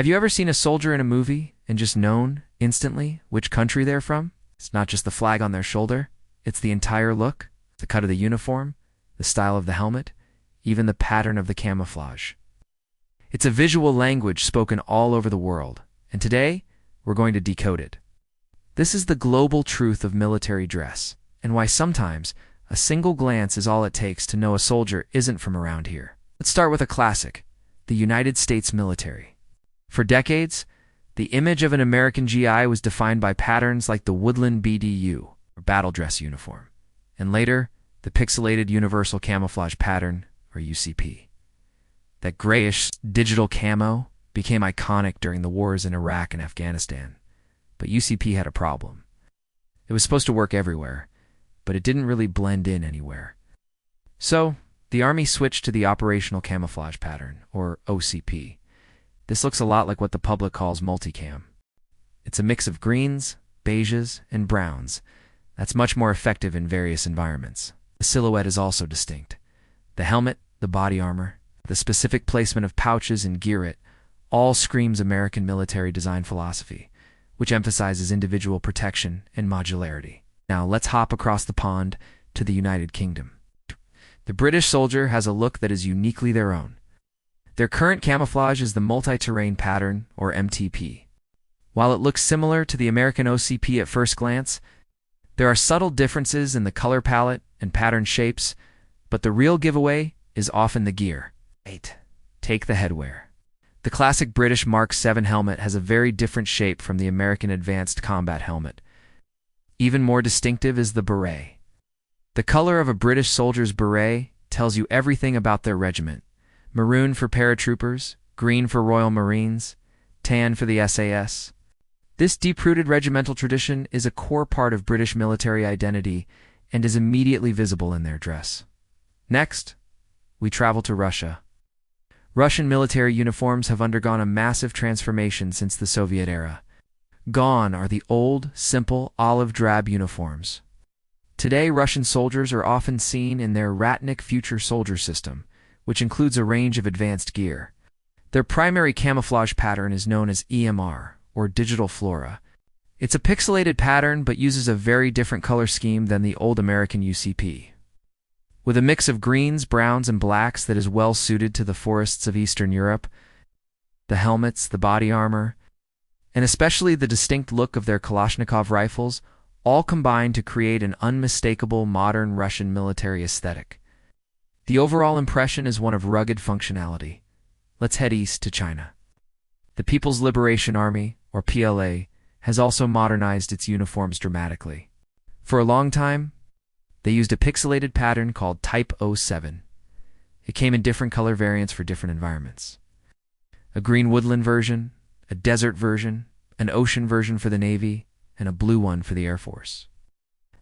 Have you ever seen a soldier in a movie and just known instantly which country they're from? It's not just the flag on their shoulder, it's the entire look, the cut of the uniform, the style of the helmet, even the pattern of the camouflage. It's a visual language spoken all over the world, and today, we're going to decode it. This is the global truth of military dress, and why sometimes a single glance is all it takes to know a soldier isn't from around here. Let's start with a classic, the United States military. For decades, the image of an American GI was defined by patterns like the Woodland BDU, or battle dress uniform, and later, the pixelated universal camouflage pattern, or UCP. That grayish digital camo became iconic during the wars in Iraq and Afghanistan, but UCP had a problem. It was supposed to work everywhere, but it didn't really blend in anywhere. So, the Army switched to the Operational Camouflage Pattern, or OCP. This looks a lot like what the public calls multicam. It's a mix of greens, beiges, and browns that's much more effective in various environments. The silhouette is also distinct. The helmet, the body armor, the specific placement of pouches and gear all screams American military design philosophy, which emphasizes individual protection and modularity. Now let's hop across the pond to the United Kingdom. The British soldier has a look that is uniquely their own. Their current camouflage is the multi-terrain pattern, or MTP. While it looks similar to the American OCP at first glance, there are subtle differences in the color palette and pattern shapes, but the real giveaway is often the gear. 8. Take the headwear. The classic British Mark VII helmet has a very different shape from the American Advanced Combat Helmet. Even more distinctive is the beret. The color of a British soldier's beret tells you everything about their regiment. Maroon for paratroopers, green for Royal Marines, tan for the SAS. This deep-rooted regimental tradition is a core part of British military identity and is immediately visible in their dress. Next, we travel to Russia. Russian military uniforms have undergone a massive transformation since the Soviet era. Gone are the old, simple, olive drab uniforms. Today, Russian soldiers are often seen in their Ratnik Future Soldier system, which includes a range of advanced gear. Their primary camouflage pattern is known as EMR, or Digital Flora. It's a pixelated pattern but uses a very different color scheme than the old American UCP. With a mix of greens, browns, and blacks that is well suited to the forests of Eastern Europe, the helmets, the body armor, and especially the distinct look of their Kalashnikov rifles all combine to create an unmistakable modern Russian military aesthetic. The overall impression is one of rugged functionality. Let's head east to China. The People's Liberation Army, or PLA, has also modernized its uniforms dramatically. For a long time, they used a pixelated pattern called Type 07. It came in different color variants for different environments. A green woodland version, a desert version, an ocean version for the Navy, and a blue one for the Air Force.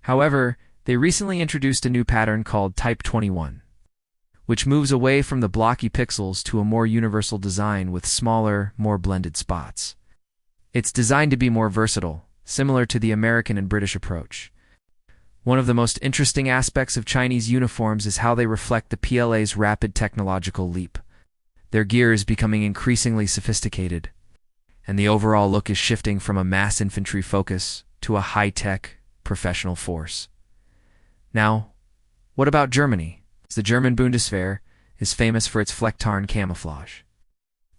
However, they recently introduced a new pattern called Type 21, which moves away from the blocky pixels to a more universal design with smaller, more blended spots. It's designed to be more versatile, similar to the American and British approach. One of the most interesting aspects of Chinese uniforms is how they reflect the PLA's rapid technological leap. Their gear is becoming increasingly sophisticated, and the overall look is shifting from a mass infantry focus to a high-tech, professional force. Now, what about Germany? The German Bundeswehr is famous for its Flecktarn camouflage.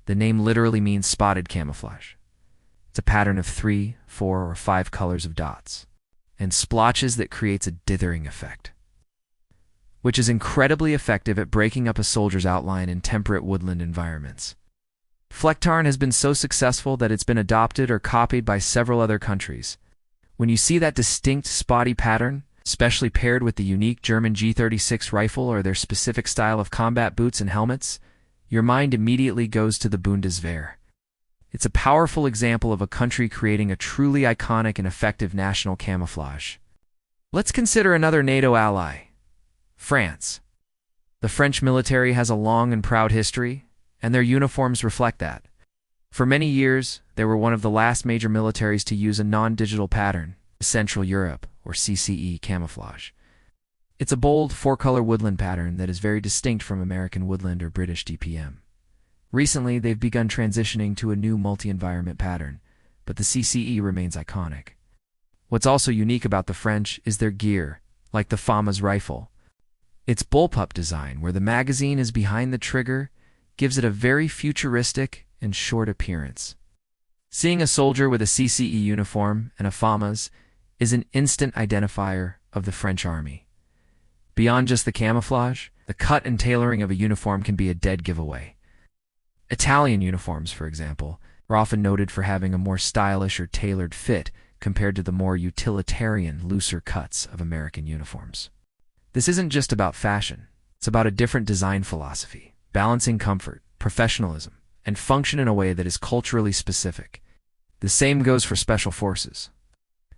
The name literally means spotted camouflage. It's a pattern of 3, 4, or 5 colors of dots, and splotches that creates a dithering effect, which is incredibly effective at breaking up a soldier's outline in temperate woodland environments. Flecktarn has been so successful that it's been adopted or copied by several other countries. When you see that distinct spotty pattern, especially paired with the unique German G36 rifle or their specific style of combat boots and helmets, your mind immediately goes to the Bundeswehr. It's a powerful example of a country creating a truly iconic and effective national camouflage. Let's consider another NATO ally, France. The French military has a long and proud history, and their uniforms reflect that. For many years, they were one of the last major militaries to use a non-digital pattern, Central Europe, or CCE camouflage. It's a bold, four-color woodland pattern that is very distinct from American woodland or British DPM. Recently, they've begun transitioning to a new multi-environment pattern, but the CCE remains iconic. What's also unique about the French is their gear, like the FAMA's rifle. Its bullpup design, where the magazine is behind the trigger, gives it a very futuristic and short appearance. Seeing a soldier with a CCE uniform and a FAMA's is an instant identifier of the French army. Beyond just the camouflage, the cut and tailoring of a uniform can be a dead giveaway. Italian uniforms, for example, are often noted for having a more stylish or tailored fit compared to the more utilitarian, looser cuts of American uniforms. This isn't just about fashion. It's about a different design philosophy, balancing comfort, professionalism, and function in a way that is culturally specific. The same goes for special forces.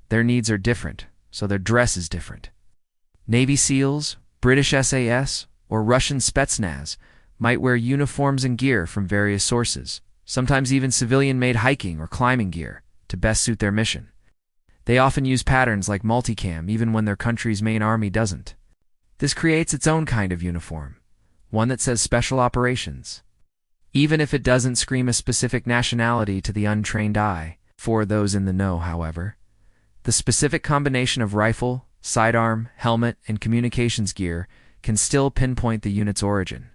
Their needs are different, so their dress is different. Navy SEALs, British SAS, or Russian Spetsnaz might wear uniforms and gear from various sources, sometimes even civilian-made hiking or climbing gear, to best suit their mission. They often use patterns like multicam even when their country's main army doesn't. This creates its own kind of uniform, one that says Special Operations, even if it doesn't scream a specific nationality to the untrained eye. For those in the know, however, the specific combination of rifle, sidearm, helmet, and communications gear can still pinpoint the unit's origin.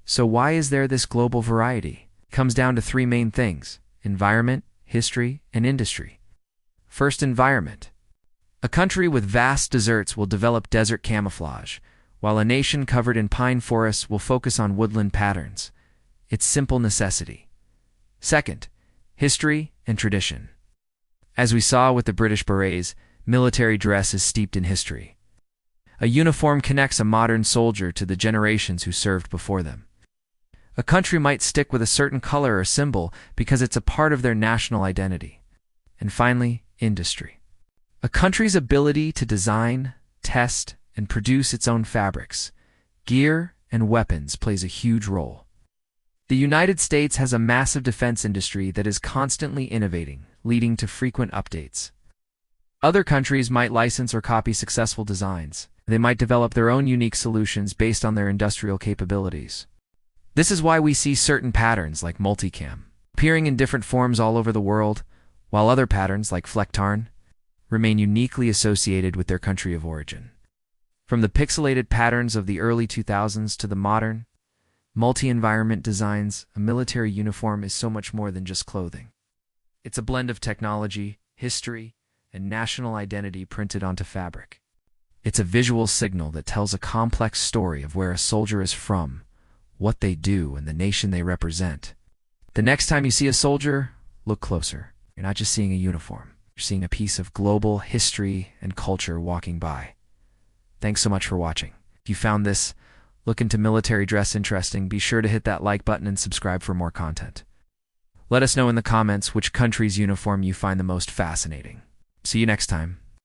So why is there this global variety? It comes down to three main things: environment, history, and industry. First, environment. A country with vast deserts will develop desert camouflage, while a nation covered in pine forests will focus on woodland patterns. It's simple necessity. Second, history and tradition. As we saw with the British berets, military dress is steeped in history. A uniform connects a modern soldier to the generations who served before them. A country might stick with a certain color or symbol because it's a part of their national identity. And finally, industry. A country's ability to design, test, and produce its own fabrics, gear, and weapons plays a huge role. The United States has a massive defense industry that is constantly innovating, leading to frequent updates. Other countries might license or copy successful designs. They might develop their own unique solutions based on their industrial capabilities. This is why we see certain patterns like multicam appearing in different forms all over the world, while other patterns like Flecktarn remain uniquely associated with their country of origin. From the pixelated patterns of the early 2000s to the modern, multi-environment designs, a military uniform is so much more than just clothing. It's a blend of technology, history, and national identity printed onto fabric. It's a visual signal that tells a complex story of where a soldier is from, what they do, and the nation they represent. The next time you see a soldier, look closer. You're not just seeing a uniform. You're seeing a piece of global history and culture walking by. Thanks so much for watching. If you found this look into military dress interesting, be sure to hit that like button and subscribe for more content. Let us know in the comments which country's uniform you find the most fascinating. See you next time.